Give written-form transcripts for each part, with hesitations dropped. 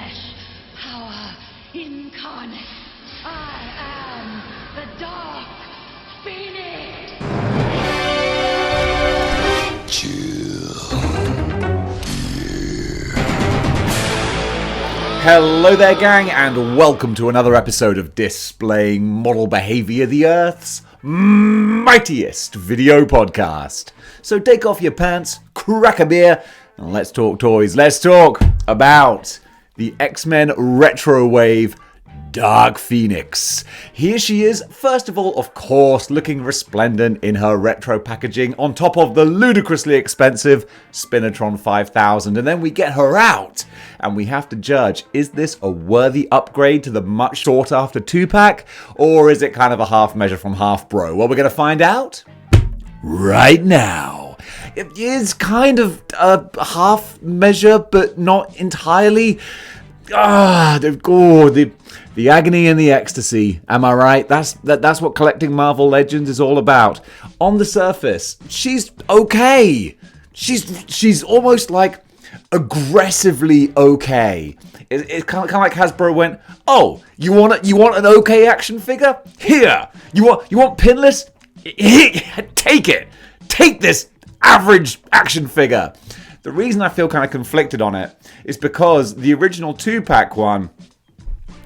flesh, power incarnate. I am the Dark Phoenix! Hello there, gang, and welcome to another episode of Displaying-Model-Behaviour, the Earth's mightiest video podcast. So take off your pants, crack a beer, and let's talk toys. Let's talk about the X-Men Retro Wave Dark Phoenix. Here she is, first of all, of course, looking resplendent in her retro packaging on top of the ludicrously expensive Spinatron 5000. And then we get her out and we have to judge, is this a worthy upgrade to the much sought after 2-pack, or is it kind of a half measure from Hasbro? Well, we're going to find out right now. It is kind of a half measure, but not entirely. The agony and the ecstasy, am I right? That's what collecting Marvel Legends is all about. On the surface, she's okay. She's almost like aggressively okay. It's kind of like Hasbro went, oh, you want an okay action figure? Here. You want pinless? Take it. Take this average action figure. The reason I feel kind of conflicted on it is because the original 2-pack one,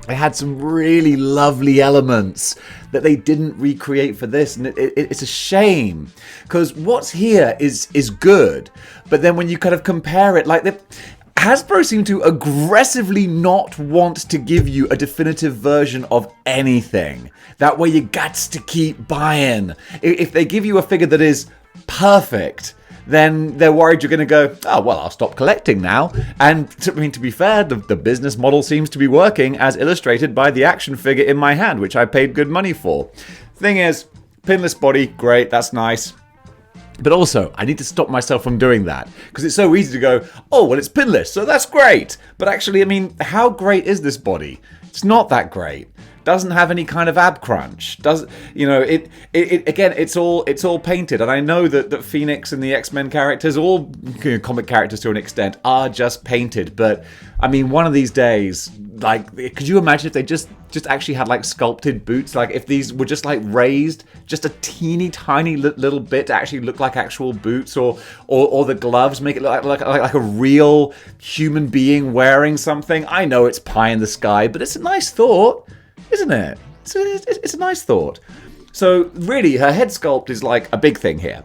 it had some really lovely elements that they didn't recreate for this, and it's a shame because what's here is good, but then when you kind of compare it, like Hasbro seem to aggressively not want to give you a definitive version of anything. That way you got to keep buying. If they give you a figure that is perfect, then they're worried you're going to go, oh, well, I'll stop collecting now. And to be fair, the business model seems to be working as illustrated by the action figure in my hand, which I paid good money for. Thing is, pinless body, great, that's nice. But also, I need to stop myself from doing that, because it's so easy to go, oh, well, it's pinless, so that's great. But actually, I mean, how great is this body? It's not that great. Doesn't have any kind of ab crunch. Again, it's all painted, and I know that Phoenix and the X-Men characters, all comic characters to an extent, are just painted. But I mean, one of these days, like, could you imagine if they just actually had like sculpted boots? Like, if these were just like raised just a teeny tiny little bit to actually look like actual boots, or the gloves make it look like a real human being wearing something. I know it's pie in the sky, but it's a nice thought. Isn't it? It's a nice thought. So really, her head sculpt is like a big thing here.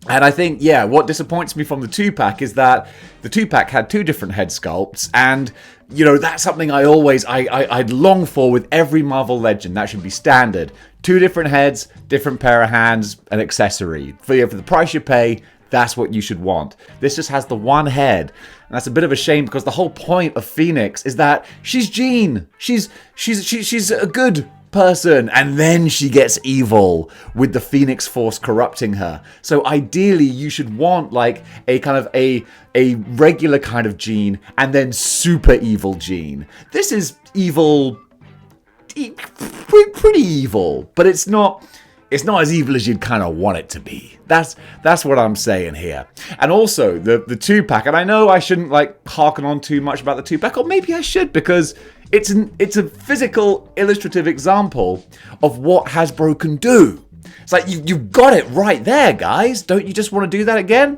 And I think, yeah, what disappoints me from the 2-pack is that the 2-pack had 2 different head sculpts. And, that's something I'd long for with every Marvel Legend. That should be standard. 2 different heads, different pair of hands, an accessory. For the price you pay, that's what you should want. This just has the one head. And that's a bit of a shame, because the whole point of Phoenix is that she's Jean. She's a good person, and then she gets evil with the Phoenix Force corrupting her. So ideally, you should want like a kind of a regular kind of Jean, and then super evil Jean. This is evil, pretty evil, but it's not as evil as you'd kind of want it to be. That's what I'm saying here. And also, the 2-pack, and I know I shouldn't like harken on too much about the 2-pack, or maybe I should, because it's a physical illustrative example of what Hasbro can do. It's like, you've got it right there, guys. Don't you just want to do that again?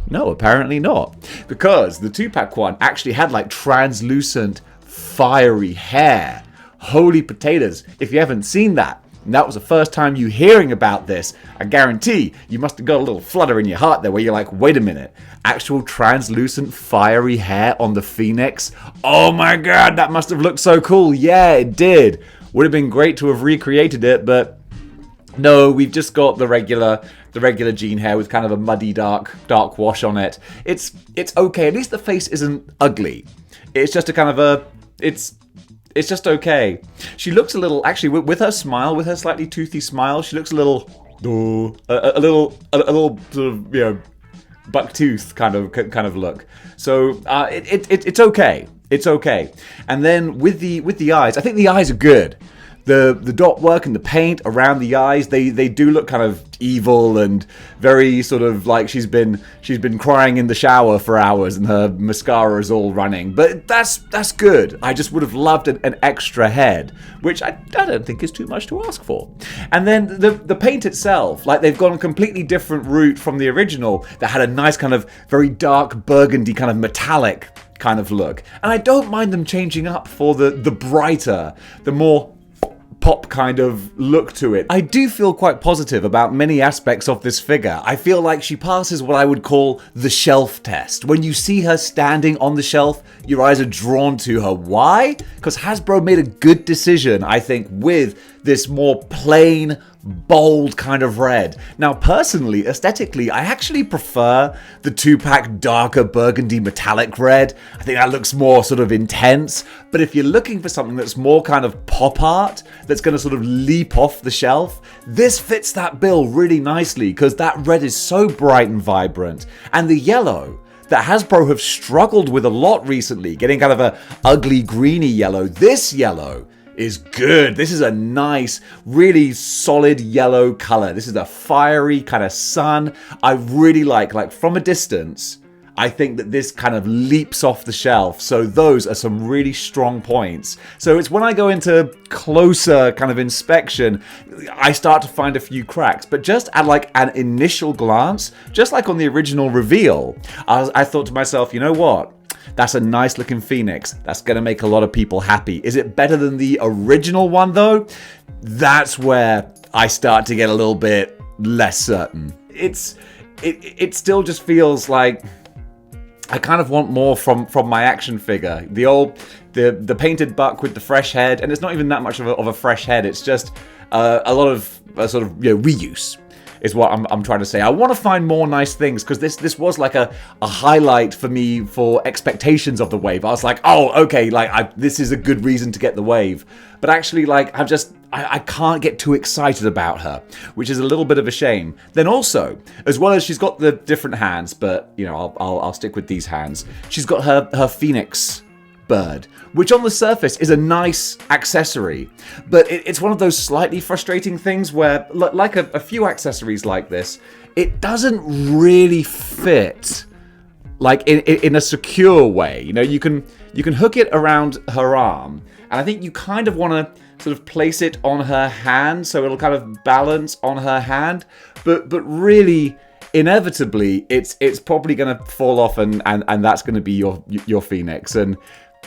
No, apparently not. Because the 2-pack one actually had like translucent, fiery hair. Holy potatoes. If you haven't seen that, and that was the first time you hearing about this, I guarantee you must have got a little flutter in your heart there where you're like, wait a minute, actual translucent fiery hair on the Phoenix? Oh my god, that must have looked so cool. Yeah, it did. Would have been great to have recreated it, but no, we've just got the regular Jean hair with kind of a muddy dark wash on it. It's okay. At least the face isn't ugly. It's just a kind of it's just okay. She looks a little, actually, with her smile, with her slightly toothy smile, she looks a little sort of, buck tooth kind of look. So it's okay. It's okay. And then with the eyes, I think the eyes are good. the dot work and the paint around the eyes, they do look kind of evil and very sort of like she's been crying in the shower for hours and her mascara is all running. But that's good. I just would have loved an extra head, which I don't think is too much to ask for. And then the paint itself, like they've gone a completely different route from the original that had a nice kind of very dark burgundy kind of metallic kind of look. And I don't mind them changing up for the brighter, the more pop kind of look to it. I do feel quite positive about many aspects of this figure. I feel like she passes what I would call the shelf test. When you see her standing on the shelf, your eyes are drawn to her. Why? Because Hasbro made a good decision, I think, with this more plain, bold kind of red. Now, personally, aesthetically, I actually prefer the 2-pack darker burgundy metallic red. I think that looks more sort of intense. But if you're looking for something that's more kind of pop art, that's going to sort of leap off the shelf, this fits that bill really nicely because that red is so bright and vibrant. And the yellow that Hasbro have struggled with a lot recently, getting kind of a ugly greeny yellow. This yellow is good. This is a nice, really solid yellow color. This is a fiery kind of sun. I really like from a distance, I think that this kind of leaps off the shelf. So those are some really strong points. So it's when I go into closer kind of inspection, I start to find a few cracks. But just at like an initial glance, just like on the original reveal, I thought to myself, you know what? That's a nice looking Phoenix. That's going to make a lot of people happy. Is it better than the original one though? That's where I start to get a little bit less certain. It still just feels like I kind of want more from my action figure. The painted buck with the fresh head, and it's not even that much of a fresh head. It's just a lot of sort of reuse. Is what I'm trying to say. I want to find more nice things because this was like a highlight for me for expectations of the wave. I was like, oh, okay, like this is a good reason to get the wave. But actually, like I can't get too excited about her, which is a little bit of a shame. Then also, as well as she's got the different hands, but I'll stick with these hands. She's got her Phoenix bird, which on the surface is a nice accessory, but it's one of those slightly frustrating things where, like a few accessories like this, it doesn't really fit like in a secure way. You can hook it around her arm, and I think you kind of want to sort of place it on her hand so it'll kind of balance on her hand, but really inevitably it's probably going to fall off and that's going to be your Phoenix, and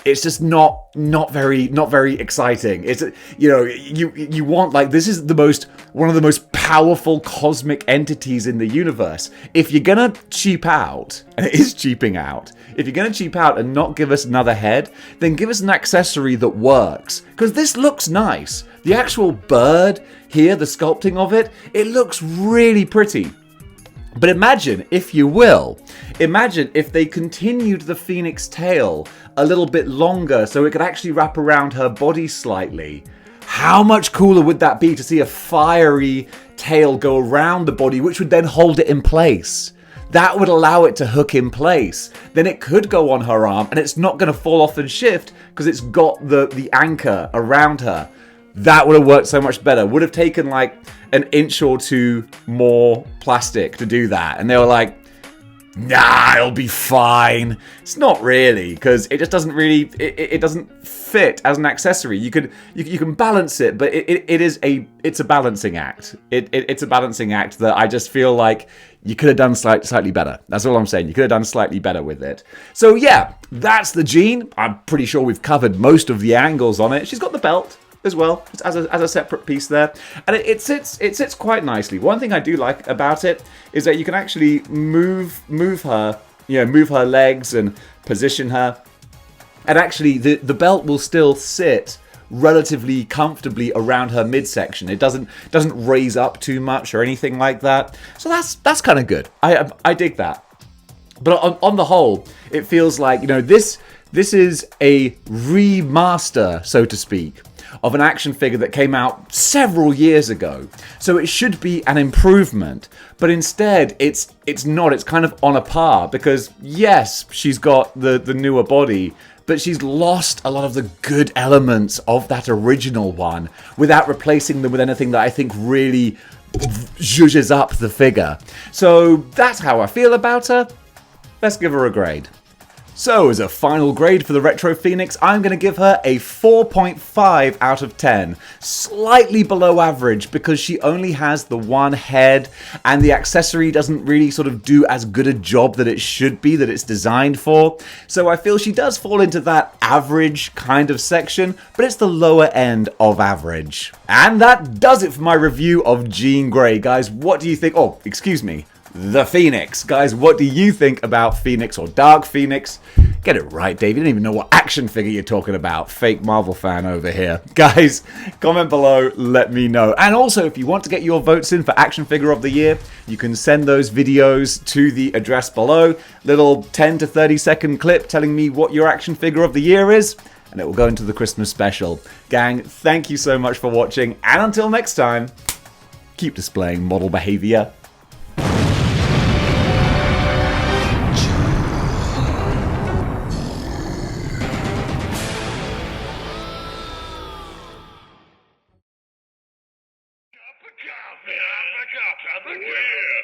it's just not very exciting. It's you want, like, this is one of the most powerful cosmic entities in the universe. If you're gonna cheap out, and it is cheaping out, if you're gonna cheap out and not give us another head, then give us an accessory that works. Because this looks nice. The actual bird here, the sculpting of it looks really pretty. But imagine, if you will, if they continued the Phoenix tail a little bit longer so it could actually wrap around her body slightly. How much cooler would that be to see a fiery tail go around the body, which would then hold it in place? That would allow it to hook in place. Then it could go on her arm and it's not going to fall off and shift because it's got the anchor around her. That would have worked so much better. Would have taken like an inch or two more plastic to do that. And they were like, nah, it'll be fine. It's not really, because it just doesn't really, it doesn't fit as an accessory. You can balance it, but it's a balancing act. It's a balancing act that I just feel like you could have done slightly better. That's all I'm saying. You could have done slightly better with it. So yeah, that's the Jean. I'm pretty sure we've covered most of the angles on it. She's got the belt as well, as a separate piece there, and it sits quite nicely. One thing I do like about it is that you can actually move her, move her legs and position her, and actually the belt will still sit relatively comfortably around her midsection. It doesn't raise up too much or anything like that. So that's kind of good. I dig that. But on the whole, it feels like this is a remaster, so to speak, of an action figure that came out several years ago. So it should be an improvement, but instead it's not. It's kind of on a par because yes, she's got the newer body, but she's lost a lot of the good elements of that original one without replacing them with anything that I think really zhuzhes up the figure. So that's how I feel about her. Let's give her a grade. So, as a final grade for the Retro Phoenix, I'm going to give her a 4.5 out of 10. Slightly below average because she only has the one head and the accessory doesn't really sort of do as good a job that it should be, that it's designed for. So I feel she does fall into that average kind of section, but it's the lower end of average. And that does it for my review of Jean Grey. Guys, what do you think? Oh, excuse me. The Phoenix. Guys, what do you think about Phoenix or Dark Phoenix? Get it right, Dave. You don't even know what action figure you're talking about. Fake Marvel fan over here. Guys, comment below, let me know. And also, if you want to get your votes in for Action Figure of the Year, you can send those videos to the address below. Little 10 to 30 second clip telling me what your Action Figure of the Year is, and it will go into the Christmas special. Gang, thank you so much for watching, and until next time, keep displaying model behavior. Cup of coffee.